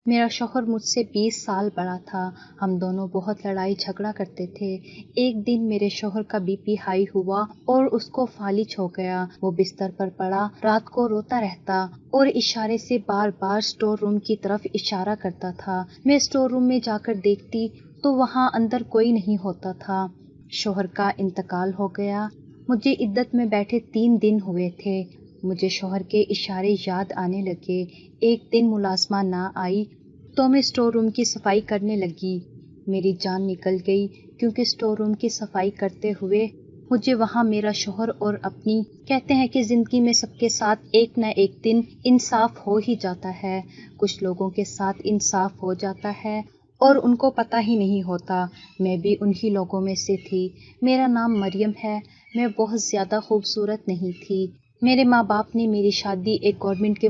میرا شوہر مجھ سے 20 سال بڑا تھا۔ ہم دونوں بہت لڑائی جھگڑا کرتے تھے۔ ایک دن میرے شوہر کا BP ہائی ہوا اور اس کو فالج ہو گیا۔ وہ بستر پر پڑا رات کو روتا رہتا اور اشارے سے بار بار اسٹور روم کی طرف اشارہ کرتا تھا۔ میں اسٹور روم میں جا کر دیکھتی تو وہاں اندر کوئی نہیں ہوتا تھا۔ شوہر کا انتقال ہو گیا۔ مجھے عدت میں بیٹھے 3 دن ہوئے تھے۔ مجھے شوہر کے اشارے یاد آنے لگے۔ ایک دن ملازمہ نہ آئی تو میں اسٹور روم کی صفائی کرنے لگی۔ میری جان نکل گئی کیونکہ اسٹور روم کی صفائی کرتے ہوئے مجھے وہاں میرا شوہر اور اپنی کہتے ہیں کہ زندگی میں سب کے ساتھ ایک نہ ایک دن انصاف ہو ہی جاتا ہے۔ کچھ لوگوں کے ساتھ انصاف ہو جاتا ہے اور ان کو پتہ ہی نہیں ہوتا۔ میں بھی انہی لوگوں میں سے تھی۔ میرا نام مریم ہے۔ میں بہت زیادہ خوبصورت نہیں تھی۔ میرے ماں باپ نے میری شادی ایک گورنمنٹ کے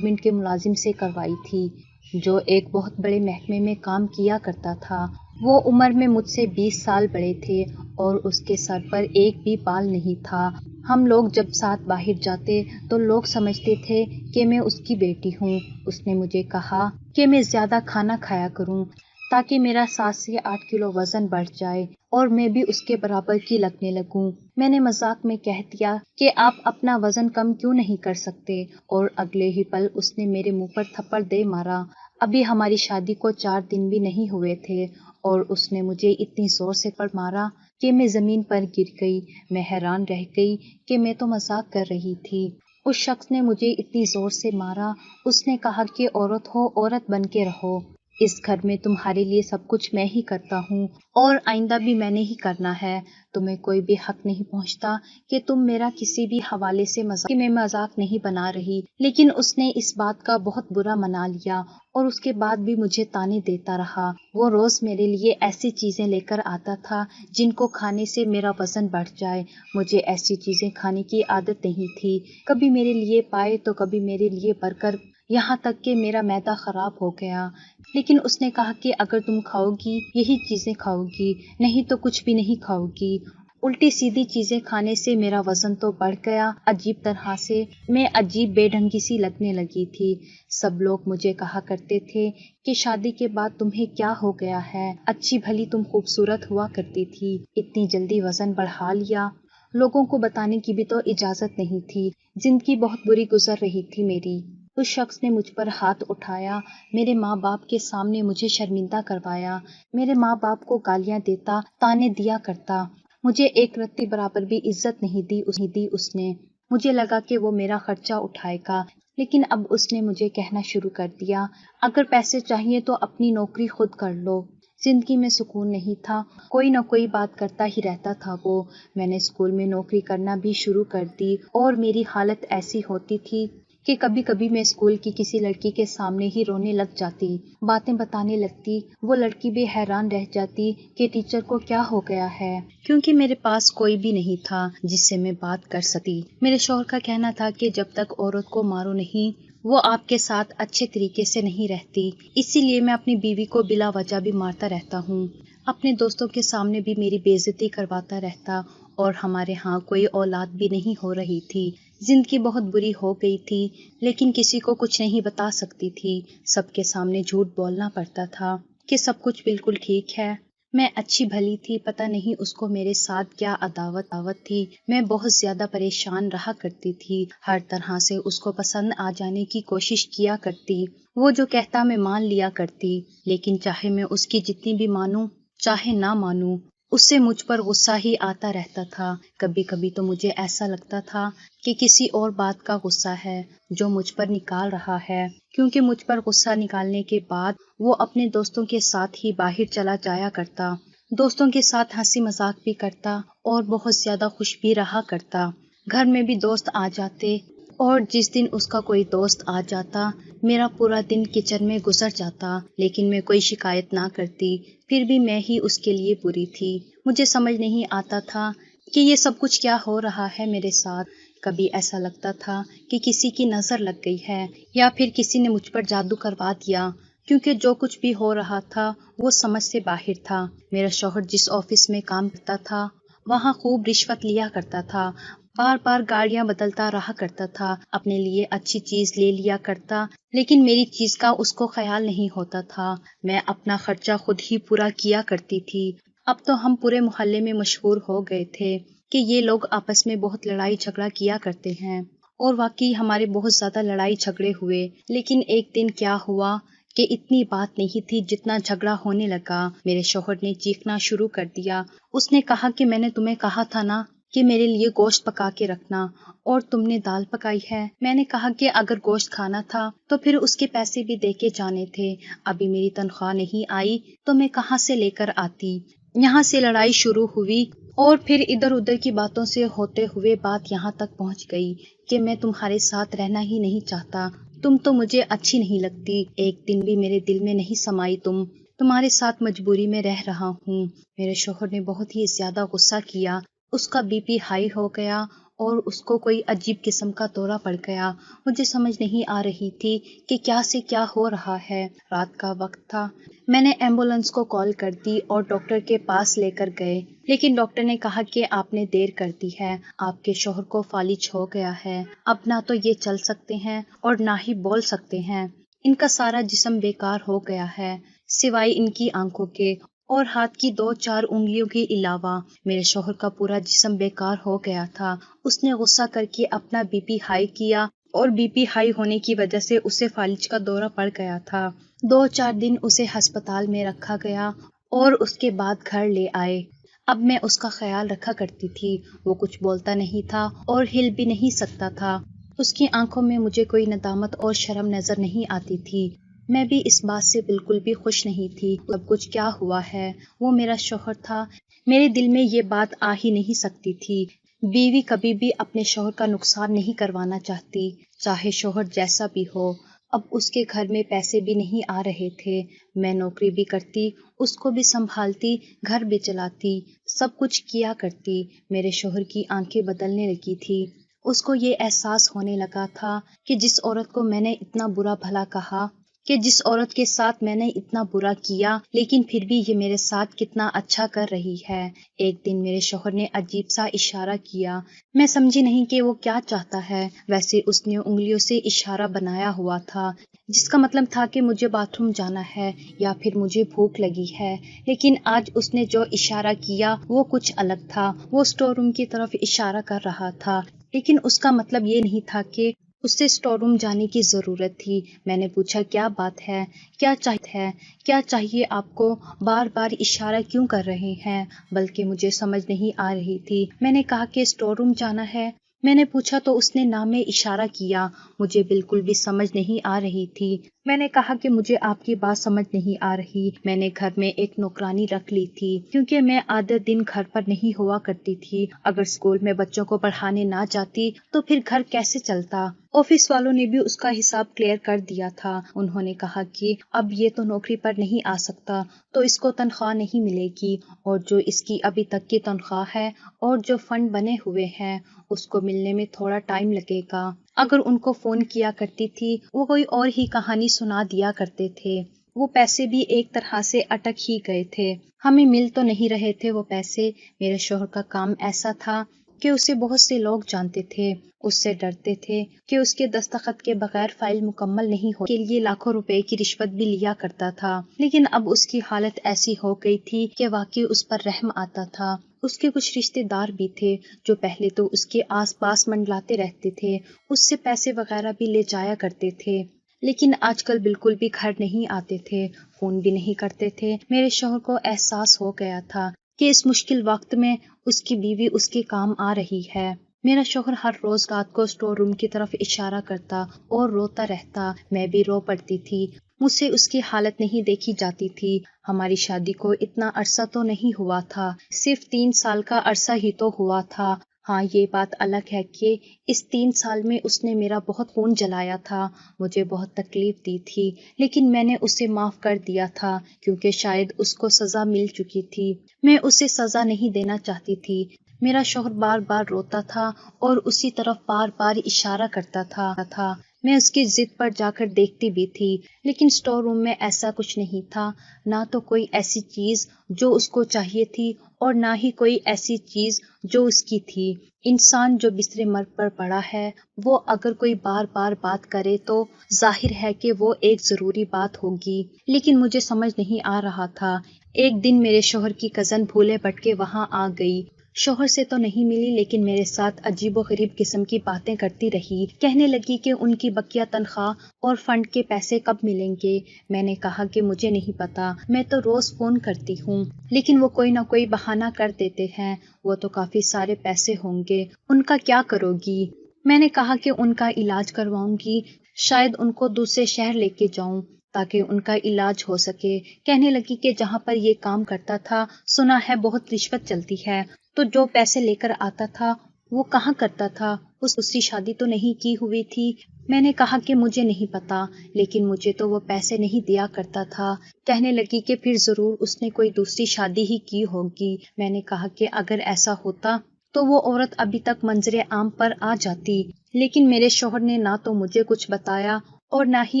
ملازم سے کروائی تھی جو ایک بہت بڑے محکمے میں کام کیا کرتا تھا۔ وہ عمر میں مجھ سے 20 سال بڑے تھے اور اس کے سر پر ایک بھی بال نہیں تھا۔ ہم لوگ جب ساتھ باہر جاتے تو لوگ سمجھتے تھے کہ میں اس کی بیٹی ہوں۔ اس نے مجھے کہا کہ میں زیادہ کھانا کھایا کروں تاکہ میرا 7 سے 8 کلو وزن بڑھ جائے اور میں بھی اس کے برابر کی لگنے لگوں۔ میں نے مذاق میں کہہ دیا کہ آپ اپنا وزن کم کیوں نہیں کر سکتے، اور اگلے ہی پل اس نے میرے منہ پر تھپڑ دے مارا۔ ابھی ہماری شادی کو 4 دن بھی نہیں ہوئے تھے اور اس نے مجھے اتنی زور سے تھپڑ مارا کہ میں زمین پر گر گئی۔ میں حیران رہ گئی کہ میں تو مذاق کر رہی تھی۔ اس شخص نے مجھے اتنی زور سے مارا۔ اس نے کہا کہ عورت ہو، عورت بن کے رہو۔ اس گھر میں تمہارے لیے سب کچھ میں ہی کرتا ہوں اور آئندہ بھی میں نے ہی کرنا ہے۔ تمہیں کوئی بھی حق نہیں پہنچتا کہ تم میرا کسی بھی حوالے سے مذاق نہیں بنا رہی۔ لیکن اس نے اس بات کا بہت برا منا لیا اور اس کے بعد بھی مجھے طعنے دیتا رہا۔ وہ روز میرے لیے ایسی چیزیں لے کر آتا تھا جن کو کھانے سے میرا وزن بڑھ جائے۔ مجھے ایسی چیزیں کھانے کی عادت نہیں تھی۔ کبھی میرے لیے پائے تو کبھی میرے لیے برگر، یہاں تک کہ میرا معدہ خراب ہو گیا۔ لیکن اس نے کہا کہ اگر تم کھاؤ گی یہی چیزیں کھاؤ گی، نہیں تو کچھ بھی نہیں کھاؤ گی۔ الٹی سیدھی چیزیں کھانے سے میرا وزن تو بڑھ گیا عجیب طرح سے۔ میں عجیب بے ڈھنگی سی لگنے لگی تھی۔ سب لوگ مجھے کہا کرتے تھے کہ شادی کے بعد تمہیں کیا ہو گیا ہے، اچھی بھلی تم خوبصورت ہوا کرتی تھی، اتنی جلدی وزن بڑھا لیا۔ لوگوں کو بتانے کی بھی تو اجازت نہیں تھی۔ زندگی بہت بری گزر رہی تھی میری۔ اس شخص نے مجھ پر ہاتھ اٹھایا، میرے ماں باپ کے سامنے مجھے شرمندہ کروایا۔ میرے ماں باپ کو گالیاں دیتا، طعنے دیا کرتا۔ مجھے ایک رتی برابر بھی عزت نہیں دی اس نے۔ مجھے لگا کہ وہ میرا خرچہ اٹھائے گا، لیکن اب اس نے مجھے کہنا شروع کر دیا، اگر پیسے چاہیے تو اپنی نوکری خود کر لو۔ زندگی میں سکون نہیں تھا، کوئی نہ کوئی بات کرتا ہی رہتا تھا وہ۔ میں نے اسکول میں نوکری کرنا بھی شروع کر دی اور میری حالت ایسی ہوتی تھی کہ کبھی کبھی میں اسکول کی کسی لڑکی کے سامنے ہی رونے لگ جاتی، باتیں بتانے لگتی۔ وہ لڑکی بھی حیران رہ جاتی کہ ٹیچر کو کیا ہو گیا ہے، کیونکہ میرے پاس کوئی بھی نہیں تھا جس سے میں بات کر سکتی۔ میرے شوہر کا کہنا تھا کہ جب تک عورت کو مارو نہیں وہ آپ کے ساتھ اچھے طریقے سے نہیں رہتی، اسی لیے میں اپنی بیوی کو بلا وجہ بھی مارتا رہتا ہوں۔ اپنے دوستوں کے سامنے بھی میری بے عزتی کرواتا رہتا، اور ہمارے ہاں کوئی اولاد بھی نہیں ہو رہی تھی۔ زندگی بہت بری ہو گئی تھی، لیکن کسی کو کچھ نہیں بتا سکتی تھی۔ سب کے سامنے جھوٹ بولنا پڑتا تھا کہ سب کچھ بالکل ٹھیک ہے۔ میں اچھی بھلی تھی، پتہ نہیں اس کو میرے ساتھ کیا عداوت تھی۔ میں بہت زیادہ پریشان رہا کرتی تھی، ہر طرح سے اس کو پسند آ جانے کی کوشش کیا کرتی۔ وہ جو کہتا میں مان لیا کرتی، لیکن چاہے میں اس کی جتنی بھی مانوں چاہے نہ مانوں، اس سے مجھ پر غصہ ہی آتا رہتا تھا۔ کبھی کبھی تو مجھے ایسا لگتا تھا کہ کسی اور بات کا غصہ ہے جو مجھ پر نکال رہا ہے، کیونکہ مجھ پر غصہ نکالنے کے بعد وہ اپنے دوستوں کے ساتھ ہی باہر چلا جایا کرتا، دوستوں کے ساتھ ہنسی مذاق بھی کرتا اور بہت زیادہ خوش بھی رہا کرتا۔ گھر میں بھی دوست آ جاتے، اور جس دن اس کا کوئی دوست آ جاتا میرا پورا دن کچن میں گزر جاتا، لیکن میں کوئی شکایت نہ کرتی، پھر بھی میں ہی اس کے لیے بری تھی۔ مجھے سمجھ نہیں آتا تھا کہ یہ سب کچھ کیا ہو رہا ہے میرے ساتھ۔ کبھی ایسا لگتا تھا کہ کسی کی نظر لگ گئی ہے یا پھر کسی نے مجھ پر جادو کروا دیا، کیونکہ جو کچھ بھی ہو رہا تھا وہ سمجھ سے باہر تھا۔ میرا شوہر جس آفس میں کام کرتا تھا وہاں خوب رشوت لیا کرتا تھا، بار بار گاڑیاں بدلتا رہا کرتا تھا، اپنے لیے اچھی چیز لے لیا کرتا، لیکن میری چیز کا اس کو خیال نہیں ہوتا تھا۔ میں اپنا خرچہ خود ہی پورا کیا کرتی تھی۔ اب تو ہم پورے محلے میں مشہور ہو گئے تھے کہ یہ لوگ آپس میں بہت لڑائی جھگڑا کیا کرتے ہیں، اور واقعی ہمارے بہت زیادہ لڑائی جھگڑے ہوئے۔ لیکن ایک دن کیا ہوا کہ اتنی بات نہیں تھی جتنا جھگڑا ہونے لگا۔ میرے شوہر نے چیخنا شروع کر دیا۔ اس نے کہا کہ میں نے تمہیں کہا تھا نا کہ میرے لیے گوشت پکا کے رکھنا، اور تم نے دال پکائی ہے۔ میں نے کہا کہ اگر گوشت کھانا تھا تو پھر اس کے پیسے بھی دے کے جانے تھے، ابھی میری تنخواہ نہیں آئی تو میں کہاں سے لے کر آتی۔ یہاں سے لڑائی شروع ہوئی، اور پھر ادھر ادھر کی باتوں سے ہوتے ہوئے بات یہاں تک پہنچ گئی کہ میں تمہارے ساتھ رہنا ہی نہیں چاہتا، تم تو مجھے اچھی نہیں لگتی، ایک دن بھی میرے دل میں نہیں سمائی تمہارے ساتھ مجبوری میں رہ رہا ہوں۔ میرے شوہر نے بہت ہی زیادہ غصہ کیا، اس کا بی پی ہائی ہو گیا اور اس کو کوئی عجیب قسم کا دورہ پڑ گیا۔ مجھے سمجھ نہیں آ رہی تھی کہ کیا سے کیا ہو رہا ہے۔ رات کا وقت تھا، میں نے ایمبولینس کو کال کر دی اور ڈاکٹر کے پاس لے کر گئے، لیکن ڈاکٹر نے کہا کہ آپ نے دیر کر دی ہے، آپ کے شوہر کو فالج ہو گیا ہے، اب نہ تو یہ چل سکتے ہیں اور نہ ہی بول سکتے ہیں، ان کا سارا جسم بیکار ہو گیا ہے سوائے ان کی آنکھوں کے اور ہاتھ کی 2-4 انگلیوں کے علاوہ۔ میرے شوہر کا پورا جسم بیکار ہو گیا تھا۔ اس نے غصہ کر کے اپنا بی پی ہائی کیا، اور بی پی ہائی ہونے کی وجہ سے اسے فالج کا دورہ پڑ گیا تھا۔ 2-4 دن اسے ہسپتال میں رکھا گیا اور اس کے بعد گھر لے آئے۔ اب میں اس کا خیال رکھا کرتی تھی، وہ کچھ بولتا نہیں تھا اور ہل بھی نہیں سکتا تھا۔ اس کی آنکھوں میں مجھے کوئی ندامت اور شرم نظر نہیں آتی تھی۔ میں بھی اس بات سے بالکل بھی خوش نہیں تھی۔ اب کچھ کیا ہوا ہے، وہ میرا شوہر تھا، میرے دل میں یہ بات آ ہی نہیں سکتی تھی۔ بیوی کبھی بھی اپنے شوہر کا نقصان نہیں کروانا چاہتی، چاہے شوہر جیسا بھی ہو۔ اب اس کے گھر میں پیسے بھی نہیں آ رہے تھے، میں نوکری بھی کرتی، اس کو بھی سنبھالتی، گھر بھی چلاتی، سب کچھ کیا کرتی۔ میرے شوہر کی آنکھیں بدلنے لگی تھی۔ اس کو یہ احساس ہونے لگا تھا کہ جس عورت کو میں نے اتنا برا بھلا کہا، کہ جس عورت کے ساتھ میں نے اتنا برا کیا، لیکن پھر بھی یہ میرے ساتھ کتنا اچھا کر رہی ہے۔ ایک دن میرے شوہر نے عجیب سا اشارہ کیا، میں سمجھی نہیں کہ وہ کیا چاہتا ہے۔ ویسے اس نے انگلیوں سے اشارہ بنایا ہوا تھا، جس کا مطلب تھا کہ مجھے باتھ روم جانا ہے یا پھر مجھے بھوک لگی ہے، لیکن آج اس نے جو اشارہ کیا وہ کچھ الگ تھا۔ وہ اسٹور روم کی طرف اشارہ کر رہا تھا، لیکن اس کا مطلب یہ نہیں تھا کہ اس سے اسٹور روم جانے کی ضرورت تھی۔ میں نے پوچھا کیا بات ہے، کیا چاہیے آپ کو، بار بار اشارہ کیوں کر رہے ہیں؟ بلکہ مجھے سمجھ نہیں آ رہی تھی۔ میں نے کہا کہ اسٹور روم جانا ہے۔ میں نے پوچھا تو اس نے نام میں اشارہ کیا۔ مجھے بالکل بھی سمجھ نہیں آ رہی تھی۔ میں نے کہا کہ مجھے آپ کی بات سمجھ نہیں آ رہی۔ میں نے گھر میں ایک نوکرانی رکھ لی تھی، کیونکہ میں آدھے دن گھر پر نہیں ہوا کرتی تھی۔ اگر اسکول میں بچوں کو پڑھانے نہ جاتی تو پھر گھر کیسے چلتا؟ آفس والوں نے بھی اس کا حساب کلیئر کر دیا تھا۔ انہوں نے کہا کہ اب یہ تو نوکری پر نہیں آ سکتا تو اس کو تنخواہ نہیں ملے گی، اور جو اس کی ابھی تک کی تنخواہ ہے اور جو فنڈ بنے ہوئے ہیں اس کو ملنے میں تھوڑا ٹائم لگے گا۔ اگر ان کو فون کیا کرتی تھی وہ کوئی اور ہی کہانی سنا دیا کرتے تھے۔ وہ پیسے بھی ایک طرح سے اٹک ہی گئے تھے، ہمیں مل تو نہیں رہے تھے وہ پیسے۔ میرے شوہر کا کام ایسا تھا کہ اسے بہت سے لوگ جانتے تھے، اس سے ڈرتے تھے کہ اس کے دستخط کے بغیر فائل مکمل نہیں ہو کے لیے لاکھوں روپے کی رشوت بھی لیا کرتا تھا۔ لیکن اب اس کی حالت ایسی ہو گئی تھی کہ واقعی اس پر رحم آتا تھا۔ اس کے کچھ رشتے دار بھی تھے جو پہلے تو اس کے آس پاس منڈلاتے رہتے تھے، اس سے پیسے وغیرہ بھی لے جایا کرتے تھے، لیکن آج کل بالکل بھی گھر نہیں آتے تھے، فون بھی نہیں کرتے تھے۔ میرے شوہر کو احساس ہو گیا تھا کہ اس مشکل وقت میں اس کی بیوی اس کے کام آ رہی ہے۔ میرا شوہر ہر روز رات کو اسٹور روم کی طرف اشارہ کرتا اور روتا رہتا، میں بھی رو پڑتی تھی۔ مجھ سے اس کی حالت نہیں دیکھی جاتی تھی۔ ہماری شادی کو اتنا عرصہ تو نہیں ہوا تھا، صرف 3 سال کا عرصہ ہی تو ہوا تھا۔ ہاں یہ بات الگ ہے کہ اس 3 سال میں اس نے میرا بہت خون جلایا تھا، مجھے بہت تکلیف دی تھی، لیکن میں نے اسے معاف کر دیا تھا کیونکہ شاید اس کو سزا مل چکی تھی۔ میں اسے سزا نہیں دینا چاہتی تھی۔ میرا شوہر بار بار روتا تھا اور اسی طرف بار بار اشارہ کرتا تھا۔ میں اس کی ضد پر جا کر دیکھتی بھی تھی، لیکن اسٹور روم میں ایسا کچھ نہیں تھا، نہ تو کوئی ایسی چیز جو اس کو چاہیے تھی اور نہ ہی کوئی ایسی چیز جو اس کی تھی۔ انسان جو بستر مرگ پر پڑا ہے، وہ اگر کوئی بار بار بات کرے تو ظاہر ہے کہ وہ ایک ضروری بات ہوگی، لیکن مجھے سمجھ نہیں آ رہا تھا۔ ایک دن میرے شوہر کی کزن بھولے بھٹکے وہاں آ گئی۔ شوہر سے تو نہیں ملی، لیکن میرے ساتھ عجیب و غریب قسم کی باتیں کرتی رہی۔ کہنے لگی کہ ان کی بقیہ تنخواہ اور فنڈ کے پیسے کب ملیں گے۔ میں نے کہا کہ مجھے نہیں پتا، میں تو روز فون کرتی ہوں، لیکن وہ کوئی نہ کوئی بہانہ کر دیتے ہیں۔ وہ تو کافی سارے پیسے ہوں گے، ان کا کیا کرو گی؟ میں نے کہا کہ ان کا علاج کرواؤں گی، شاید ان کو دوسرے شہر لے کے جاؤں تاکہ ان کا علاج ہو سکے۔ کہنے لگی کہ جہاں پر یہ کام کرتا تھا سنا ہے بہت رشوت چلتی ہے، تو جو پیسے لے کر آتا تھا وہ کہاں کرتا تھا؟ دوسری شادی تو نہیں کی ہوئی تھی؟ میں نے کہا کہ مجھے نہیں پتا، لیکن مجھے تو وہ پیسے نہیں دیا کرتا تھا۔ کہنے لگی کہ پھر ضرور اس نے کوئی دوسری شادی ہی کی ہوگی۔ میں نے کہا کہ اگر ایسا ہوتا تو وہ عورت ابھی تک منظر عام پر آ جاتی، لیکن میرے شوہر نے نہ تو مجھے کچھ بتایا اور نہ ہی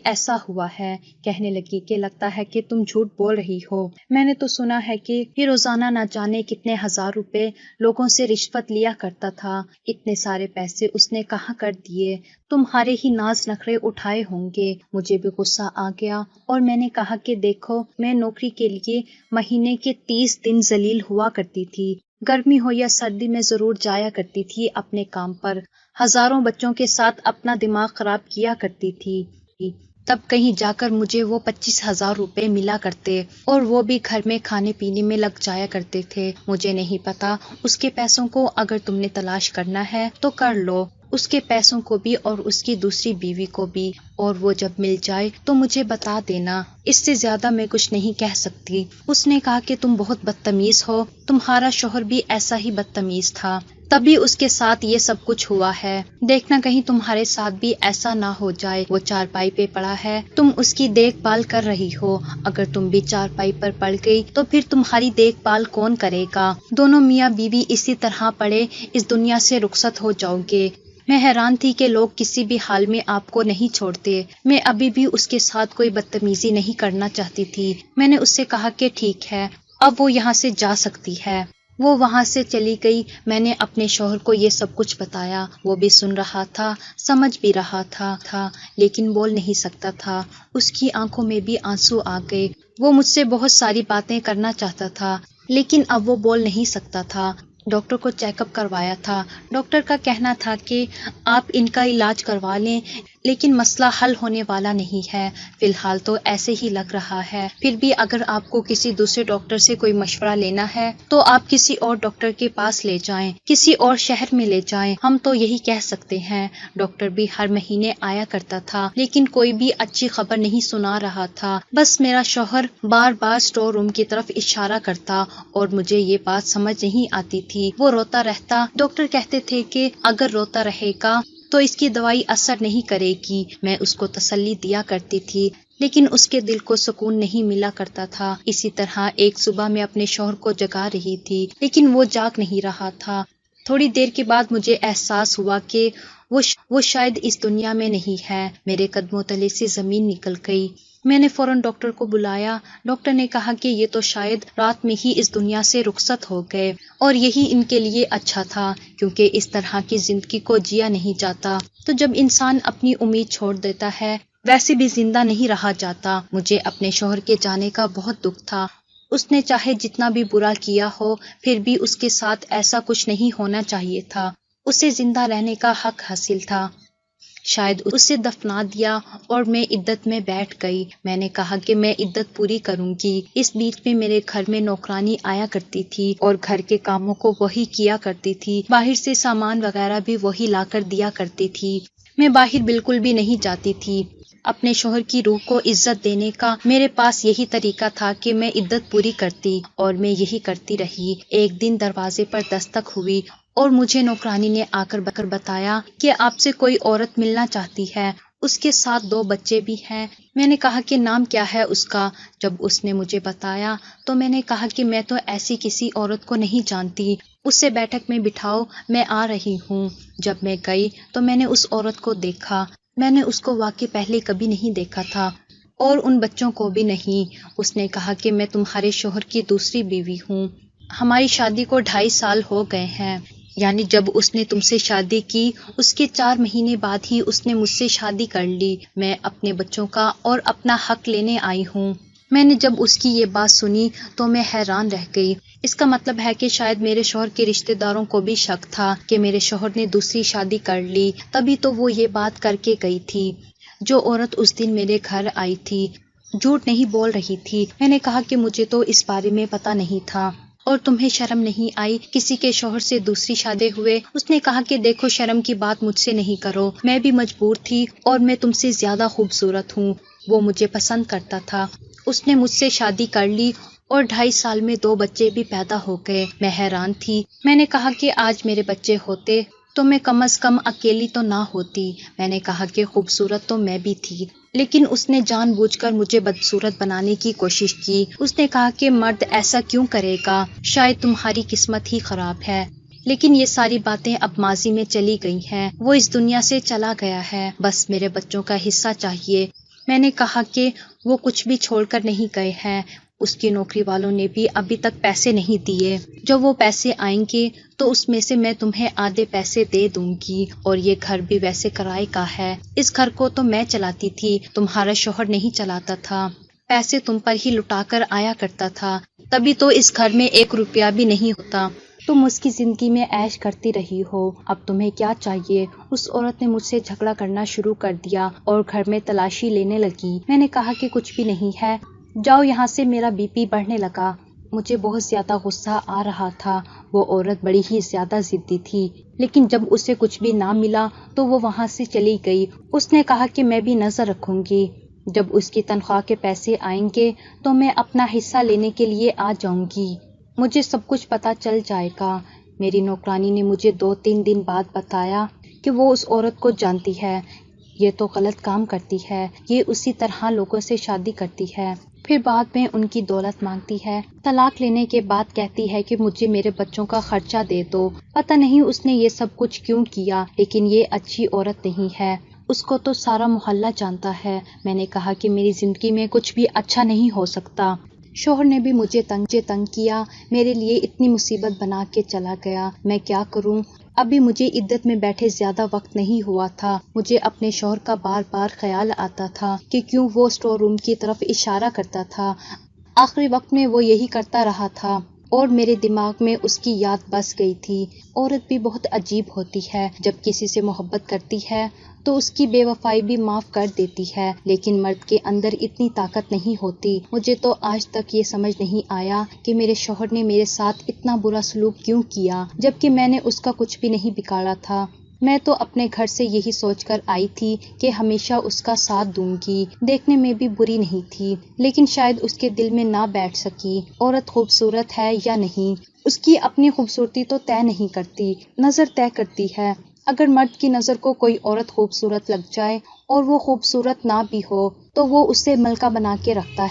ایسا ہوا ہے۔ کہنے لگی کہ لگتا ہے کہ تم جھوٹ بول رہی ہو، میں نے تو سنا ہے کہ یہ روزانہ نہ جانے کتنے ہزار روپے لوگوں سے رشوت لیا کرتا تھا۔ اتنے سارے پیسے اس نے کہاں کر دیے؟ تمہارے ہی ناز نخرے اٹھائے ہوں گے۔ مجھے بھی غصہ آ گیا اور میں نے کہا کہ دیکھو، میں نوکری کے لیے مہینے کے 30 دن ذلیل ہوا کرتی تھی، گرمی ہو یا سردی میں ضرور جایا کرتی تھی اپنے کام پر، ہزاروں بچوں کے ساتھ اپنا دماغ خراب کیا کرتی تھی، تب کہیں جا کر مجھے وہ 25,000 روپے ملا کرتے، اور وہ بھی گھر میں کھانے پینے میں لگ جایا کرتے تھے۔ مجھے نہیں پتا، اس کے پیسوں کو اگر تم نے تلاش کرنا ہے تو کر لو، اس کے پیسوں کو بھی اور اس کی دوسری بیوی کو بھی، اور وہ جب مل جائے تو مجھے بتا دینا، اس سے زیادہ میں کچھ نہیں کہہ سکتی۔ اس نے کہا کہ تم بہت بدتمیز ہو، تمہارا شوہر بھی ایسا ہی بدتمیز تھا، تبھی اس کے ساتھ یہ سب کچھ ہوا ہے، دیکھنا کہیں تمہارے ساتھ بھی ایسا نہ ہو جائے۔ وہ چارپائی پہ پڑا ہے، تم اس کی دیکھ بھال کر رہی ہو، اگر تم بھی چارپائی پر پڑ گئی تو پھر تمہاری دیکھ بھال کون کرے گا؟ دونوں میاں بیوی اسی طرح پڑے اس دنیا سے رخصت ہو جاؤ گے۔ میں حیران تھی کہ لوگ کسی بھی حال میں آپ کو نہیں چھوڑتے۔ میں ابھی بھی اس کے ساتھ کوئی بدتمیزی نہیں کرنا چاہتی تھی۔ میں نے اس سے کہا کہ ٹھیک ہے، اب وہ یہاں سے جا سکتی ہے۔ وہ وہاں سے چلی گئی۔ میں نے اپنے شوہر کو یہ سب کچھ بتایا، وہ بھی سن رہا تھا، سمجھ بھی رہا تھا، لیکن بول نہیں سکتا تھا۔ اس کی آنکھوں میں بھی آنسو آ گئے۔ وہ مجھ سے بہت ساری باتیں کرنا چاہتا تھا، لیکن اب وہ بول نہیں سکتا تھا۔ ڈاکٹر کو چیک اپ کروایا تھا۔ ڈاکٹر کا کہنا تھا کہ آپ ان کا علاج کروا لیں، لیکن مسئلہ حل ہونے والا نہیں ہے، فی الحال تو ایسے ہی لگ رہا ہے۔ پھر بھی اگر آپ کو کسی دوسرے ڈاکٹر سے کوئی مشورہ لینا ہے تو آپ کسی اور ڈاکٹر کے پاس لے جائیں، کسی اور شہر میں لے جائیں، ہم تو یہی کہہ سکتے ہیں۔ ڈاکٹر بھی ہر مہینے آیا کرتا تھا، لیکن کوئی بھی اچھی خبر نہیں سنا رہا تھا۔ بس میرا شوہر بار بار اسٹور روم کی طرف اشارہ کرتا اور مجھے یہ بات سمجھ نہیں آتی تھی۔ وہ روتا رہتا۔ ڈاکٹر کہتے تھے کہ اگر روتا رہے گا تو اس کی دوائی اثر نہیں کرے گی۔ میں اس کو تسلی دیا کرتی تھی، لیکن اس کے دل کو سکون نہیں ملا کرتا تھا۔ اسی طرح ایک صبح میں اپنے شوہر کو جگا رہی تھی، لیکن وہ جاگ نہیں رہا تھا۔ تھوڑی دیر کے بعد مجھے احساس ہوا کہ وہ شاید اس دنیا میں نہیں ہے۔ میرے قدموں تلے سے زمین نکل گئی۔ میں نے فوراً ڈاکٹر کو بلایا۔ ڈاکٹر نے کہا کہ یہ تو شاید رات میں ہی اس دنیا سے رخصت ہو گئے، اور یہی ان کے لیے اچھا تھا، کیونکہ اس طرح کی زندگی کو جیا نہیں جاتا۔ تو جب انسان اپنی امید چھوڑ دیتا ہے، ویسے بھی زندہ نہیں رہا جاتا۔ مجھے اپنے شوہر کے جانے کا بہت دکھ تھا۔ اس نے چاہے جتنا بھی برا کیا ہو، پھر بھی اس کے ساتھ ایسا کچھ نہیں ہونا چاہیے تھا۔ اسے زندہ رہنے کا حق حاصل تھا۔ شاید اسے دفنا دیا اور میں عدت میں بیٹھ گئی۔ میں نے کہا کہ میں عدت پوری کروں گی۔ اس بیچ میں میرے گھر میں نوکرانی آیا کرتی تھی اور گھر کے کاموں کو وہی کیا کرتی تھی، باہر سے سامان وغیرہ بھی وہی لا کر دیا کرتی تھی۔ میں باہر بالکل بھی نہیں جاتی تھی۔ اپنے شوہر کی روح کو عزت دینے کا میرے پاس یہی طریقہ تھا کہ میں عدت پوری کرتی، اور میں یہی کرتی رہی۔ ایک دن دروازے پر دستک ہوئی اور مجھے نوکرانی نے آ کر بتایا کہ آپ سے کوئی عورت ملنا چاہتی ہے، اس کے ساتھ 2 بچے بھی ہیں۔ میں نے کہا کہ نام کیا ہے اس کا؟ جب اس نے مجھے بتایا تو میں نے کہا کہ میں تو ایسی کسی عورت کو نہیں جانتی، اسے بیٹھک میں بٹھاؤ، میں آ رہی ہوں۔ جب میں گئی تو میں نے اس عورت کو دیکھا۔ میں نے اس کو واقعی پہلے کبھی نہیں دیکھا تھا اور ان بچوں کو بھی نہیں۔ اس نے کہا کہ میں تمہارے شوہر کی دوسری بیوی ہوں، ہماری شادی کو 2.5 سال ہو گئے ہیں، یعنی جب اس نے تم سے شادی کی اس کے 4 مہینے بعد ہی اس نے مجھ سے شادی کر لی۔ میں اپنے بچوں کا اور اپنا حق لینے آئی ہوں۔ میں نے جب اس کی یہ بات سنی تو میں حیران رہ گئی۔ اس کا مطلب ہے کہ شاید میرے شوہر کے رشتہ داروں کو بھی شک تھا کہ میرے شوہر نے دوسری شادی کر لی، تبھی تو وہ یہ بات کر کے گئی تھی۔ جو عورت اس دن میرے گھر آئی تھی جھوٹ نہیں بول رہی تھی۔ میں نے کہا کہ مجھے تو اس بارے میں پتہ نہیں تھا، اور تمہیں شرم نہیں آئی کسی کے شوہر سے دوسری شادی ہوئے؟ اس نے کہا کہ دیکھو، شرم کی بات مجھ سے نہیں کرو، میں بھی مجبور تھی اور میں تم سے زیادہ خوبصورت ہوں۔ وہ مجھے پسند کرتا تھا، اس نے مجھ سے شادی کر لی اور 2.5 سال میں 2 بچے بھی پیدا ہو گئے۔ میں حیران تھی۔ میں نے کہا کہ آج میرے بچے ہوتے تو میں کم از کم اکیلی تو نہ ہوتی۔ میں نے کہا کہ خوبصورت تو میں بھی تھی، لیکن اس نے جان بوجھ کر مجھے بدصورت بنانے کی کوشش کی۔ اس نے کہا کہ مرد ایسا کیوں کرے گا، شاید تمہاری قسمت ہی خراب ہے۔ لیکن یہ ساری باتیں اب ماضی میں چلی گئی ہیں، وہ اس دنیا سے چلا گیا ہے، بس میرے بچوں کا حصہ چاہیے۔ میں نے کہا کہ وہ کچھ بھی چھوڑ کر نہیں گئے ہیں، اس کی نوکری والوں نے بھی ابھی تک پیسے نہیں دیے۔ جب وہ پیسے آئیں گے تو اس میں سے میں تمہیں آدھے پیسے دے دوں گی، اور یہ گھر بھی ویسے کرائے کا ہے۔ اس گھر کو تو میں چلاتی تھی، تمہارا شوہر نہیں چلاتا تھا، پیسے تم پر ہی لٹا کر آیا کرتا تھا، تبھی تو اس گھر میں 1 روپیہ بھی نہیں ہوتا۔ تم اس کی زندگی میں عیش کرتی رہی ہو، اب تمہیں کیا چاہیے؟ اس عورت نے مجھ سے جھگڑا کرنا شروع کر دیا اور گھر میں تلاشی لینے لگی۔ میں نے کہا کہ کچھ بھی نہیں ہے، جاؤ یہاں سے۔ میرا بی پی بڑھنے لگا، مجھے بہت زیادہ غصہ آ رہا تھا۔ وہ عورت بڑی ہی زیادہ ضدی تھی، لیکن جب اسے کچھ بھی نہ ملا تو وہ وہاں سے چلی گئی۔ اس نے کہا کہ میں بھی نظر رکھوں گی، جب اس کی تنخواہ کے پیسے آئیں گے تو میں اپنا حصہ لینے کے لیے آ جاؤں گی، مجھے سب کچھ پتہ چل جائے گا۔ میری نوکرانی نے مجھے 2-3 دن بعد بتایا کہ وہ اس عورت کو جانتی ہے، یہ تو غلط کام کرتی ہے، یہ اسی طرح لوگوں سے شادی کرتی ہے، پھر بعد میں ان کی دولت مانگتی ہے، طلاق لینے کے بعد کہتی ہے کہ مجھے میرے بچوں کا خرچہ دے دو۔ پتہ نہیں اس نے یہ سب کچھ کیوں کیا، لیکن یہ اچھی عورت نہیں ہے، اس کو تو سارا محلہ جانتا ہے۔ میں نے کہا کہ میری زندگی میں کچھ بھی اچھا نہیں ہو سکتا، شوہر نے بھی مجھے تنگ کیا، میرے لیے اتنی مصیبت بنا کے چلا گیا، میں کیا کروں؟ ابھی مجھے عدت میں بیٹھے زیادہ وقت نہیں ہوا تھا، مجھے اپنے شوہر کا بار بار خیال آتا تھا کہ کیوں وہ اسٹور روم کی طرف اشارہ کرتا تھا۔ آخری وقت میں وہ یہی کرتا رہا تھا اور میرے دماغ میں اس کی یاد بس گئی تھی۔ عورت بھی بہت عجیب ہوتی ہے، جب کسی سے محبت کرتی ہے تو اس کی بے وفائی بھی معاف کر دیتی ہے، لیکن مرد کے اندر اتنی طاقت نہیں ہوتی۔ مجھے تو آج تک یہ سمجھ نہیں آیا کہ میرے شوہر نے میرے ساتھ اتنا برا سلوک کیوں کیا، جبکہ میں نے اس کا کچھ بھی نہیں بگاڑا تھا۔ میں تو اپنے گھر سے یہی سوچ کر آئی تھی کہ ہمیشہ اس کا ساتھ دوں گی، دیکھنے میں بھی بری نہیں تھی، لیکن شاید اس کے دل میں نہ بیٹھ سکی۔ عورت خوبصورت ہے یا نہیں، اس کی اپنی خوبصورتی تو طے نہیں کرتی، نظر طے کرتی ہے۔ اگر مرد کی نظر کو کوئی عورت خوبصورت لگ جائے اور وہ خوبصورت نہ بھی ہو تو وہ اسے ملکہ بنا کے رکھتا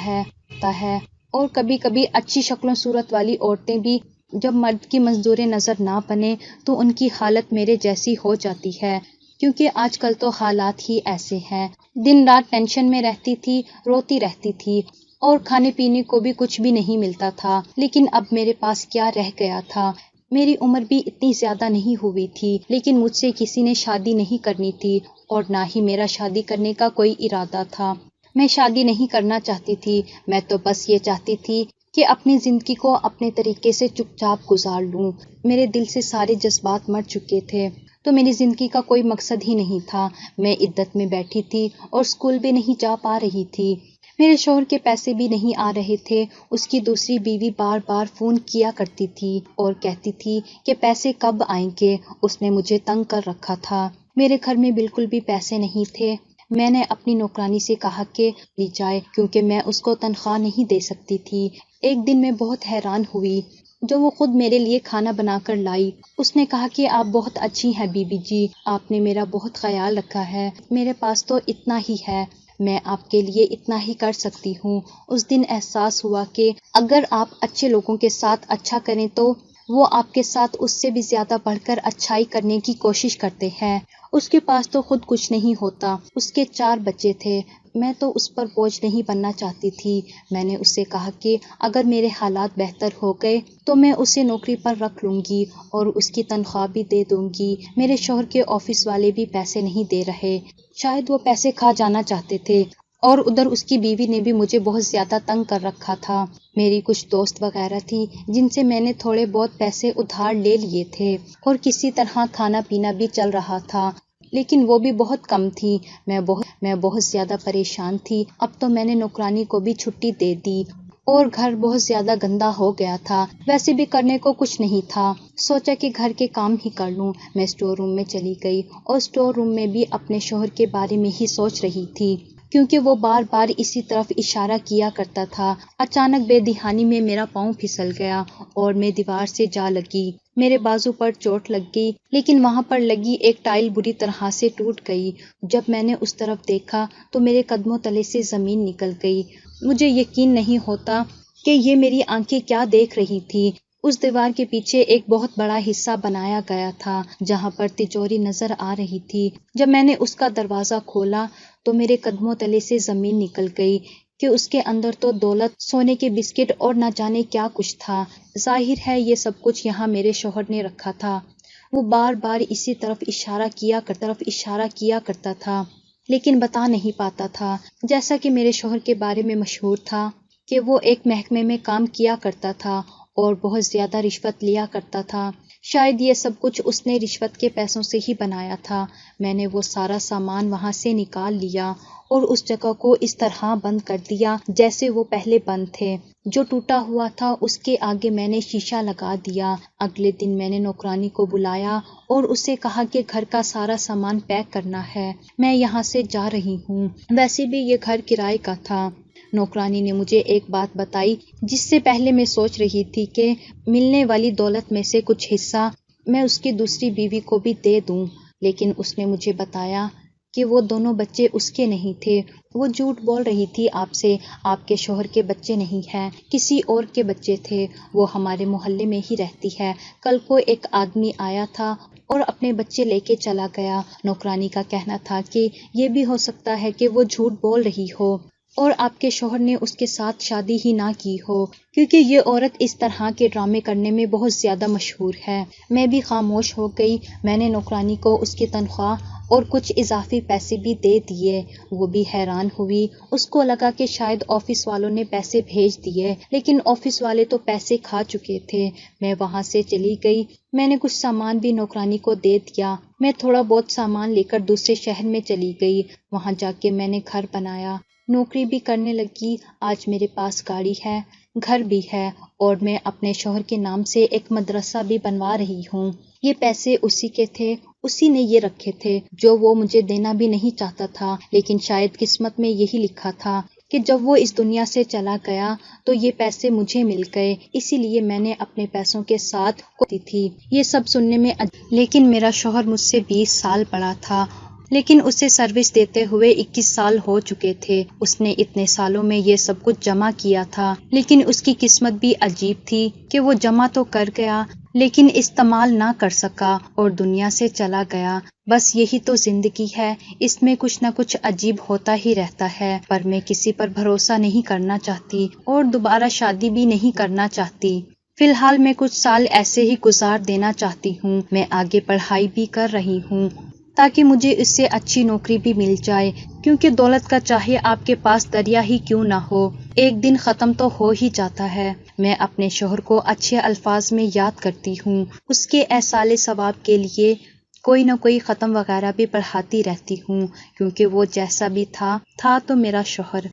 ہے۔ اور کبھی کبھی اچھی شکل و صورت والی عورتیں بھی جب مرد کی منظور نظر نہ بنے تو ان کی حالت میرے جیسی ہو جاتی ہے، کیونکہ آج کل تو حالات ہی ایسے ہیں۔ دن رات ٹینشن میں رہتی تھی، روتی رہتی تھی، اور کھانے پینے کو بھی کچھ بھی نہیں ملتا تھا، لیکن اب میرے پاس کیا رہ گیا تھا؟ میری عمر بھی اتنی زیادہ نہیں ہوئی تھی، لیکن مجھ سے کسی نے شادی نہیں کرنی تھی، اور نہ ہی میرا شادی کرنے کا کوئی ارادہ تھا۔ میں شادی نہیں کرنا چاہتی تھی، میں تو بس یہ چاہتی تھی کہ اپنی زندگی کو اپنے طریقے سے چپ چاپ گزار لوں۔ میرے دل سے سارے جذبات مر چکے تھے، تو میری زندگی کا کوئی مقصد ہی نہیں تھا۔ میں عدت میں بیٹھی تھی اور اسکول بھی نہیں جا پا رہی تھی، میرے شوہر کے پیسے بھی نہیں آ رہے تھے۔ اس کی دوسری بیوی بار بار فون کیا کرتی تھی اور کہتی تھی کہ پیسے کب آئیں گے، اس نے مجھے تنگ کر رکھا تھا۔ میرے گھر میں بالکل بھی پیسے نہیں تھے۔ میں نے اپنی نوکرانی سے کہا کہ لی جائے، کیونکہ میں اس کو تنخواہ نہیں دے سکتی تھی۔ ایک دن میں بہت حیران ہوئی جو وہ خود میرے لیے کھانا بنا کر لائی۔ اس نے کہا کہ آپ بہت اچھی ہیں بی بی جی، آپ نے میرا بہت خیال رکھا ہے، میرے پاس تو اتنا ہی ہے، میں آپ کے لیے اتنا ہی کر سکتی ہوں۔ اس دن احساس ہوا کہ اگر آپ اچھے لوگوں کے ساتھ اچھا کریں تو وہ آپ کے ساتھ اس سے بھی زیادہ بڑھ کر اچھائی کرنے کی کوشش کرتے ہیں، اس کے پاس تو خود کچھ نہیں ہوتا، اس کے 4 بچے تھے، میں تو اس پر بوجھ نہیں بننا چاہتی تھی۔ میں نے اس سے کہا کہ اگر میرے حالات بہتر ہو گئے تو میں اسے نوکری پر رکھ لوں گی اور اس کی تنخواہ بھی دے دوں گی۔ میرے شوہر کے آفس والے بھی پیسے نہیں دے رہے، شاید وہ پیسے کھا جانا چاہتے تھے، اور ادھر اس کی بیوی نے بھی مجھے بہت زیادہ تنگ کر رکھا تھا۔ میری کچھ دوست وغیرہ تھی جن سے میں نے تھوڑے بہت پیسے ادھار لے لیے تھے اور کسی طرح کھانا پینا بھی چل رہا تھا، لیکن وہ بھی بہت کم تھی۔ میں بہت زیادہ پریشان تھی۔ اب تو میں نے نوکرانی کو بھی چھٹی دے دی اور گھر بہت زیادہ گندا ہو گیا تھا، ویسے بھی کرنے کو کچھ نہیں تھا۔ سوچا کہ گھر کے کام ہی کر لوں۔ میں اسٹور روم میں چلی گئی اور اسٹور روم میں بھی اپنے شوہر کے بارے میں ہی سوچ رہی تھی، کیونکہ وہ بار بار اسی طرف اشارہ کیا کرتا تھا۔ اچانک بے دھیانی میں میرا پاؤں پھسل گیا اور میں دیوار سے جا لگی۔ میرے بازو پر چوٹ لگ گئی، لیکن وہاں پر لگی ایک ٹائل بری طرح سے ٹوٹ گئی۔ جب میں نے اس طرف دیکھا تو میرے قدموں تلے سے زمین نکل گئی۔ مجھے یقین نہیں ہوتا کہ یہ میری آنکھیں کیا دیکھ رہی تھی۔ اس دیوار کے پیچھے ایک بہت بڑا حصہ بنایا گیا تھا جہاں پر تجوری نظر آ رہی تھی۔ جب میں نے اس کا دروازہ کھولا تو میرے قدموں تلے سے زمین نکل گئی کہ اس کے اندر تو دولت، سونے کے بسکٹ اور نہ جانے کیا کچھ تھا۔ ظاہر ہے یہ سب کچھ یہاں میرے شوہر نے رکھا تھا۔ وہ بار بار اسی طرف اشارہ کیا کرتا تھا، لیکن بتا نہیں پاتا تھا۔ جیسا کہ میرے شوہر کے بارے میں مشہور تھا کہ وہ ایک محکمے میں کام کیا کرتا تھا اور بہت زیادہ رشوت لیا کرتا تھا۔ شاید یہ سب کچھ اس نے رشوت کے پیسوں سے ہی بنایا تھا۔ میں نے وہ سارا سامان وہاں سے نکال لیا اور اس جگہ کو اس طرح بند کر دیا جیسے وہ پہلے بند تھے۔ جو ٹوٹا ہوا تھا اس کے آگے میں نے شیشہ لگا دیا۔ اگلے دن میں نے نوکرانی کو بلایا اور اسے کہا کہ گھر کا سارا سامان پیک کرنا ہے، میں یہاں سے جا رہی ہوں۔ ویسے بھی یہ گھر کرائے کا تھا۔ نوکرانی نے مجھے ایک بات بتائی جس سے پہلے میں سوچ رہی تھی کہ ملنے والی دولت میں سے کچھ حصہ میں اس کی دوسری بیوی کو بھی دے دوں، لیکن اس نے مجھے بتایا کہ وہ دونوں بچے اس کے نہیں تھے۔ وہ جھوٹ بول رہی تھی آپ سے، آپ کے شوہر کے بچے نہیں ہیں، کسی اور کے بچے تھے، وہ ہمارے محلے میں ہی رہتی ہے۔ کل کو ایک آدمی آیا تھا اور اپنے بچے لے کے چلا گیا۔ نوکرانی کا کہنا تھا کہ یہ بھی ہو سکتا ہے کہ وہ جھوٹ بول رہی ہو اور آپ کے شوہر نے اس کے ساتھ شادی ہی نہ کی ہو، کیونکہ یہ عورت اس طرح کے ڈرامے کرنے میں بہت زیادہ مشہور ہے۔ میں بھی خاموش ہو گئی۔ میں نے نوکرانی کو اس کی تنخواہ اور کچھ اضافی پیسے بھی دے دیے۔ وہ بھی حیران ہوئی، اس کو لگا کہ شاید آفس والوں نے پیسے بھیج دیے، لیکن آفس والے تو پیسے کھا چکے تھے۔ میں وہاں سے چلی گئی۔ میں نے کچھ سامان بھی نوکرانی کو دے دیا۔ میں تھوڑا بہت سامان لے کر دوسرے شہر میں چلی گئی۔ وہاں جا کے میں نے گھر بنایا، نوکری بھی کرنے لگی۔ آج میرے پاس گاڑی ہے، گھر بھی ہے اور میں اپنے شوہر کے نام سے ایک مدرسہ بھی بنوا رہی ہوں۔ یہ پیسے اسی کے تھے، اسی نے یہ رکھے تھے جو وہ مجھے دینا بھی نہیں چاہتا تھا، لیکن شاید قسمت میں یہی لکھا تھا کہ جب وہ اس دنیا سے چلا گیا تو یہ پیسے مجھے مل گئے، اسی لیے میں نے اپنے پیسوں کے ساتھ دی تھی۔ یہ سب سننے میں لیکن میرا شوہر مجھ سے 20 سال بڑا تھا، لیکن اسے سروس دیتے ہوئے 21 سال ہو چکے تھے۔ اس نے اتنے سالوں میں یہ سب کچھ جمع کیا تھا، لیکن اس کی قسمت بھی عجیب تھی کہ وہ جمع تو کر گیا لیکن استعمال نہ کر سکا اور دنیا سے چلا گیا۔ بس یہی تو زندگی ہے، اس میں کچھ نہ کچھ عجیب ہوتا ہی رہتا ہے، پر میں کسی پر بھروسہ نہیں کرنا چاہتی اور دوبارہ شادی بھی نہیں کرنا چاہتی۔ فی الحال میں کچھ سال ایسے ہی گزار دینا چاہتی ہوں۔ میں آگے پڑھائی بھی کر رہی ہوں تاکہ مجھے اس سے اچھی نوکری بھی مل جائے، کیونکہ دولت کا چاہے آپ کے پاس دریا ہی کیوں نہ ہو، ایک دن ختم تو ہو ہی جاتا ہے۔ میں اپنے شوہر کو اچھے الفاظ میں یاد کرتی ہوں، اس کے ایصال ثواب کے لیے کوئی نہ کوئی ختم وغیرہ بھی پڑھاتی رہتی ہوں، کیونکہ وہ جیسا بھی تھا تو میرا شوہر